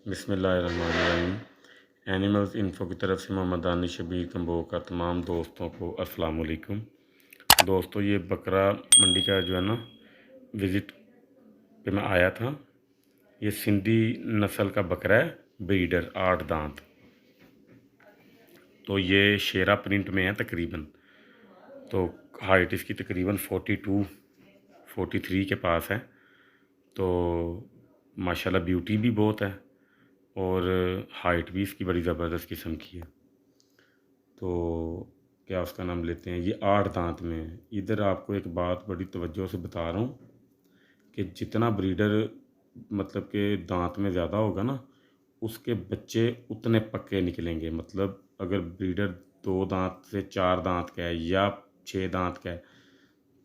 बिस्मिल्लाहिर्रहमानिर्रहीम। Animals info की तरफ से मोहम्मद दानिश शबीर कम्बो का तमाम दोस्तों को अस्सलाम वालेकुम। दोस्तों, ये बकरा मंडी का जो है ना विज़िट पे मैं आया था। ये सिंधी नस्ल का बकरा है, ब्रीडर 8 दांत। तो ये शेरा प्रिंट में है तकरीबन। तो हाइट इसकी तकरीबन 42-43 के पास है। तो माशाल्लाह ब्यूटी भी बहुत है और हाइट भी इसकी बड़ी ज़बरदस्त किस्म की है। तो क्या उसका नाम लेते हैं, ये 8 दांत में है। इधर आपको एक बात बड़ी तवज्जो से बता रहा हूँ कि जितना ब्रीडर मतलब के दांत में ज़्यादा होगा ना, उसके बच्चे उतने पक्के निकलेंगे। मतलब अगर ब्रीडर 2 दांत से 4 दांत का है या 6 दांत का है,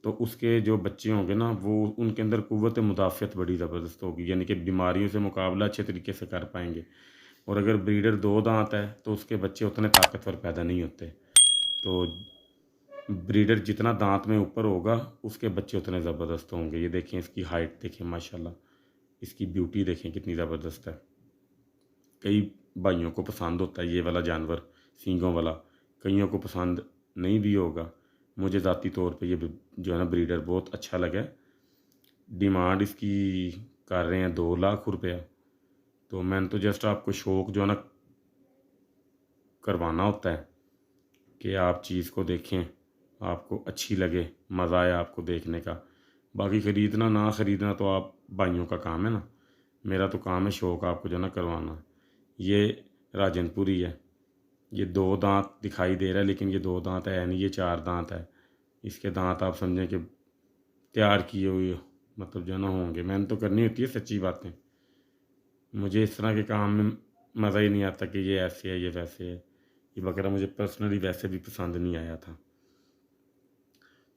तो उसके जो बच्चे होंगे ना, वो उनके अंदर कुव्वत मुदाफ़ियत बड़ी ज़बरदस्त होगी, यानी कि बीमारियों से मुकाबला अच्छे तरीके से कर पाएंगे। और अगर ब्रीडर 2 दांत है तो उसके बच्चे उतने ताकतवर पैदा नहीं होते। तो ब्रीडर जितना दांत में ऊपर होगा, उसके बच्चे उतने ज़बरदस्त होंगे। ये देखें, इसकी हाइट देखें, माशाल्लाह इसकी ब्यूटी देखें कितनी ज़बरदस्त है। कई भाइयों को पसंद होता है ये वाला जानवर, सींगों वाला। कईयों को पसंद नहीं भी होगा। मुझे ज़ाती तौर पे ये जो है ना ब्रीडर बहुत अच्छा लगा। डिमांड इसकी कर रहे हैं 2 लाख रुपया। तो मैंने तो जस्ट आपको शौक़ जो है ना करवाना होता है कि आप चीज़ को देखें, आपको अच्छी लगे, मज़ा आए आपको देखने का। बाकी ख़रीदना ना ख़रीदना तो आप भाइयों का काम है ना। मेरा तो काम है शौक़ आपको जो है ना करवाना। ये राजनपुरी है। ये 2 दांत दिखाई दे रहा है, लेकिन ये 2 दांत है नहीं, ये 4 दांत है। इसके दांत आप समझें कि तैयार किए हुए मतलब जो है ना होंगे। मैंने तो करनी होती है सच्ची बातें। मुझे इस तरह के काम में मज़ा ही नहीं आता कि ये ऐसे है, ये वैसे है। ये बकरा मुझे पर्सनली वैसे भी पसंद नहीं आया था।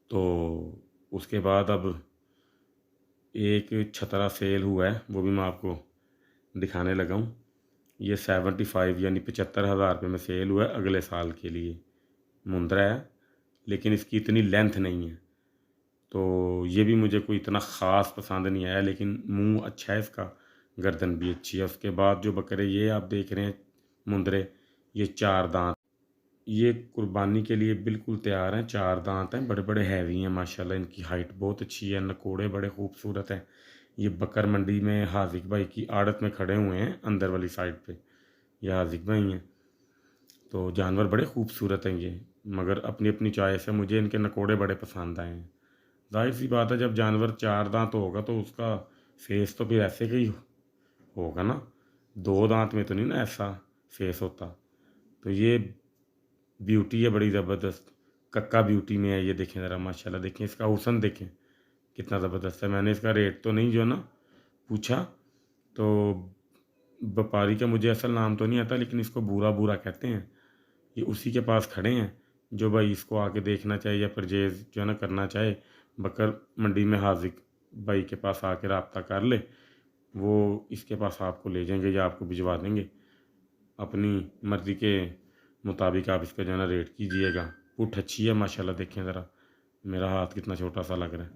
तो उसके बाद अब एक छतरा सेल हुआ है, वो भी मैं आपको दिखाने लगा हूँ। ये 75 यानी 75,000 रुपये में सेल हुआ है अगले साल के लिए। मुंद्रा है, लेकिन इसकी इतनी लेंथ नहीं है। तो ये भी मुझे कोई इतना ख़ास पसंद नहीं आया, लेकिन मुंह अच्छा है इसका, गर्दन भी अच्छी है। उसके बाद जो बकरे ये आप देख रहे हैं मुंदरे, ये 4 दांत, ये कुर्बानी के लिए बिल्कुल तैयार हैं। 4 दांत हैं, बड़े बड़े हैवी हैं माशाल्लाह। इनकी हाइट बहुत अच्छी है, नकोड़े बड़े खूबसूरत हैं। ये बकर मंडी में हाजिक भाई की आड़त में खड़े हुए हैं, अंदर वाली साइड पे ये हाजिक भाई हैं। तो जानवर बड़े खूबसूरत हैं ये, मगर अपनी अपनी चॉइस है। मुझे इनके नकोड़े बड़े पसंद आए हैं। जाहिर सी बात है, जब जानवर 4 दांत होगा तो उसका फेस तो फिर ऐसे का ही होगा ना। 2 दांत में तो नहीं ना ऐसा फेस होता। तो ये ब्यूटी है बड़ी ज़बरदस्त, कक्का ब्यूटी में है। ये देखें ज़रा, माशाल्लाह देखें, इसका हुस्न देखें कितना ज़बरदस्त है। मैंने इसका रेट तो नहीं जो है ना पूछा, तो व्यापारी का मुझे असल नाम तो नहीं आता, लेकिन इसको बूरा बूरा कहते हैं। ये उसी के पास खड़े हैं। जो भाई इसको आके देखना चाहे या परचेज़ जो है ना करना चाहे, बकर मंडी में हाजिक भाई के पास आके रब्ता कर ले, वो इसके पास आपको ले जाएंगे या आपको भिजवा देंगे। अपनी मर्ज़ी के मुताबिक आप इसका जो है ना रेट कीजिएगा। पुठ अच्छी है माशाल्लाह, देखें ज़रा मेरा हाथ कितना छोटा सा लग रहा है।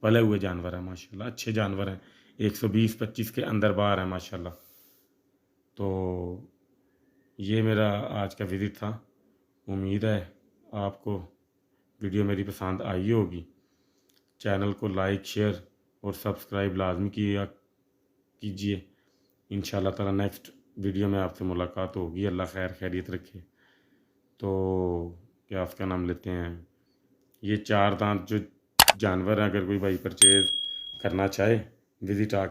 पले हुए जानवर हैं माशाल्लाह, अच्छे जानवर हैं। 120-25 के अंदर बाहर हैं माशाल्लाह। तो ये मेरा आज का विज़िट था। उम्मीद है आपको वीडियो मेरी पसंद आई होगी। चैनल को लाइक, शेयर और सब्सक्राइब लाजमी किया कीजिए। इंशाल्लाह ताला नेक्स्ट वीडियो में आपसे मुलाकात होगी। अल्लाह खैर खैरियत रखे। तो क्या उसका नाम लेते हैं, ये 4 दांत जो जानवर हैं, अगर कोई भाई परचेज़ करना चाहे, विज़िट आ